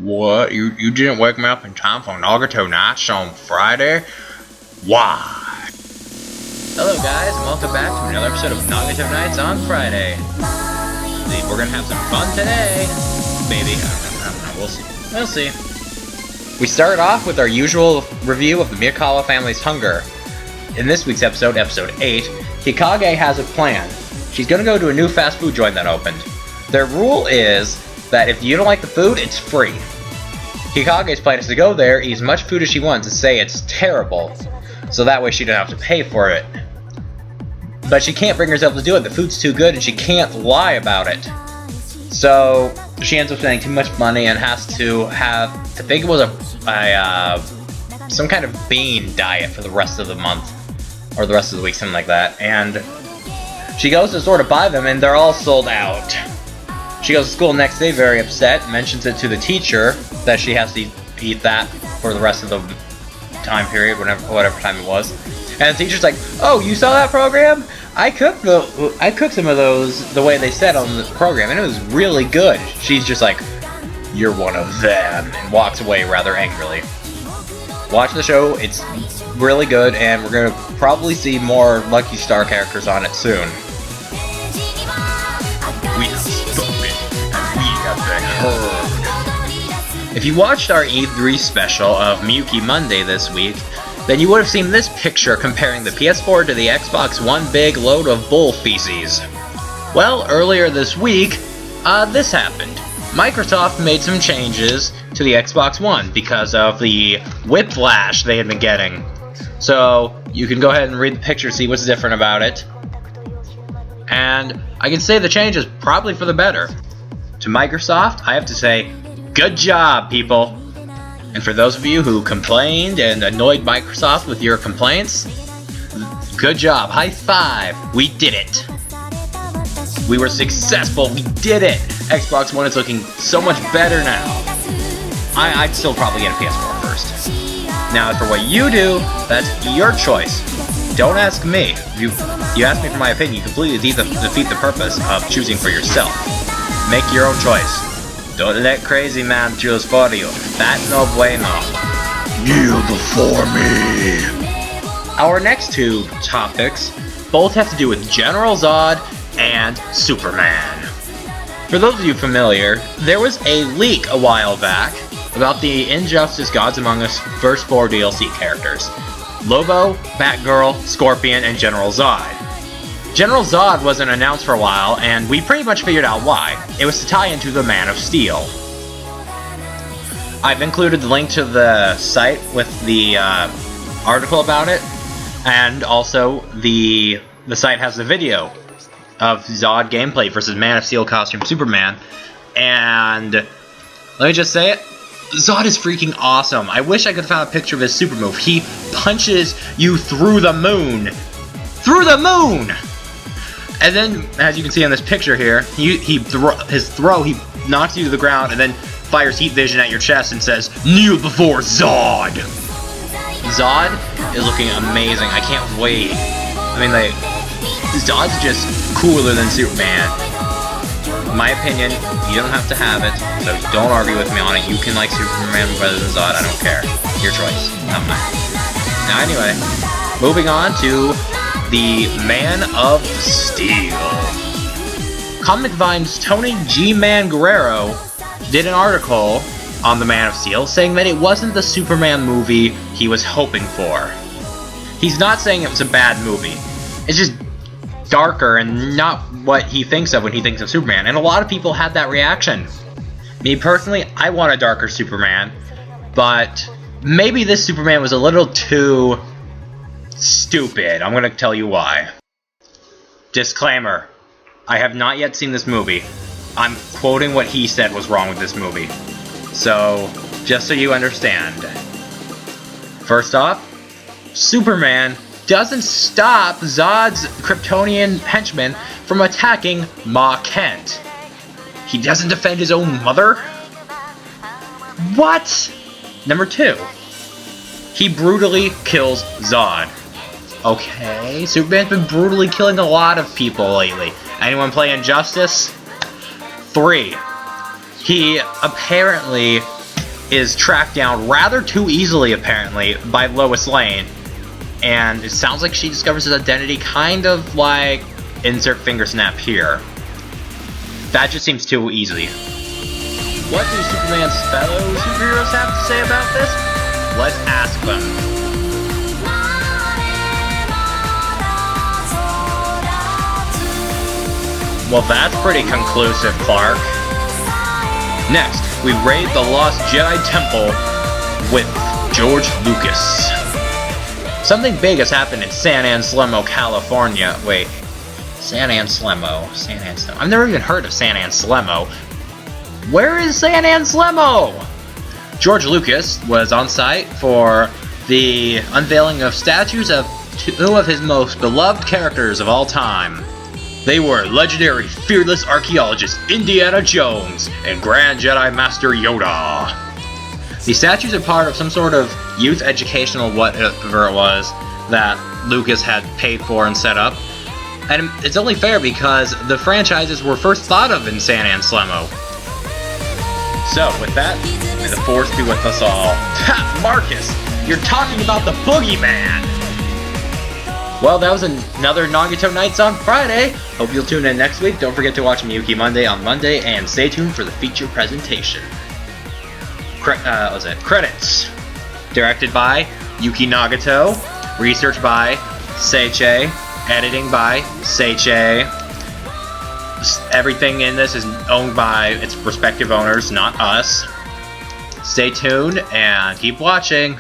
What? You didn't wake me up in time for Nagato Nights on Friday? Why? Hello guys, and welcome back to another episode of Nagato Nights on Friday. We're gonna have some fun today. Maybe. I don't know. We'll see. We'll see. We start off with our usual review of the Mikuru family's hunger. In this week's episode, episode 8, Hikage has a plan. She's gonna go to a new fast food joint that opened. Their rule is that if you don't like the food, it's free. Hikage's plan is to go there, eat as much food as she wants, and say it's terrible, so that way she doesn't have to pay for it. But she can't bring herself to do it. The food's too good, and she can't lie about it. So she ends up spending too much money and has to have, I think it was some kind of bean diet for the rest of the month, or the rest of the week, something like that. And she goes to sort of buy them, and they're all sold out. She goes to school the next day very upset, mentions it to the teacher that she has to eat that for the rest of the time period, whatever time it was. And the teacher's like, "Oh, you saw that program? I cooked some of those the way they said on the program, and it was really good." She's just like, "You're one of them," and walks away rather angrily. Watch the show, it's really good, and we're gonna probably see more Lucky Star characters on it soon. We have spoken, and we have been heard. If you watched our E3 special of Yuki Monday this week, then you would have seen this picture comparing the PS4 to the Xbox One big load of bull feces. Well, earlier this week, this happened. Microsoft made some changes to the Xbox One because of the whiplash they had been getting. So, you can go ahead and read the picture, see what's different about it. And I can say the change is probably for the better. To Microsoft, I have to say, good job, people. And for those of you who complained and annoyed Microsoft with your complaints, good job, high five, we did it. We were successful, we did it. Xbox One is looking so much better now. I'd still probably get a PS4 first. Now, as for what you do, that's your choice. Don't ask me. You ask me for my opinion, you completely defeat the purpose of choosing for yourself. Make your own choice. Don't let crazy man choose for you. That's no bueno. Kneel before me. Our next two topics both have to do with General Zod and Superman. For those of you familiar, there was a leak a while back about the Injustice Gods Among Us first 4 DLC characters. Lobo, Batgirl, Scorpion, and General Zod. General Zod wasn't announced for a while, and we pretty much figured out why. It was to tie into the Man of Steel. I've included the link to the site with the article about it, and also the site has the video of Zod gameplay versus Man of Steel costume Superman, and let me just say it, Zod is freaking awesome. I wish I could have found a picture of his super move. He punches you through the moon. Through the moon! And then, as you can see on this picture here, he knocks you to the ground and then fires heat vision at your chest and says, "Kneel before Zod!" Zod is looking amazing. I can't wait. I mean, Zod's just cooler than Superman. In my opinion, you don't have to have it, so don't argue with me on it. You can like Superman better than Zod, I don't care. Your choice, not mine. Now anyway, moving on to the Man of Steel. Comic Vine's Tony G. Man Guerrero did an article on the Man of Steel saying that it wasn't the Superman movie he was hoping for. He's not saying it was a bad movie. It's just darker and not what he thinks of when he thinks of Superman, and a lot of people had that reaction. Me personally, I want a darker Superman, but maybe this Superman was a little too stupid. I'm gonna tell you why. Disclaimer, I have not yet seen this movie. I'm quoting what he said was wrong with this movie. So, just so you understand. First off, Superman doesn't stop Zod's Kryptonian henchmen from attacking Ma Kent. He doesn't defend his own mother? What? Number 2, he brutally kills Zod. Okay, Superman's been brutally killing a lot of people lately. Anyone play Injustice? 3, he apparently is tracked down rather too easily, apparently, by Lois Lane. And it sounds like she discovers his identity, kind of like insert finger snap here. That just seems too easy. What do Superman's fellow superheroes have to say about this? Let's ask them. Well, that's pretty conclusive, Clark. Next, we raid the Lost Jedi Temple with George Lucas. Something big has happened in San Anselmo, California. Wait, San Anselmo. I've never even heard of San Anselmo. Where is San Anselmo? George Lucas was on site for the unveiling of statues of two of his most beloved characters of all time. They were legendary fearless archaeologist Indiana Jones and Grand Jedi Master Yoda. The statues are part of some sort of youth educational whatever it was that Lucas had paid for and set up. And it's only fair because the franchises were first thought of in San Anselmo. So, with that, may the Force be with us all. Ha! Marcus! You're talking about the Boogeyman! Well, that was another Nagato Nights on Friday. Hope you'll tune in next week. Don't forget to watch Yuki Monday on Monday, and stay tuned for the feature presentation. Credits. Directed by Yuki Nagato. Research by Say-Chay. Editing by Say-Chay. Everything in this is owned by its respective owners, not us. Stay tuned and keep watching.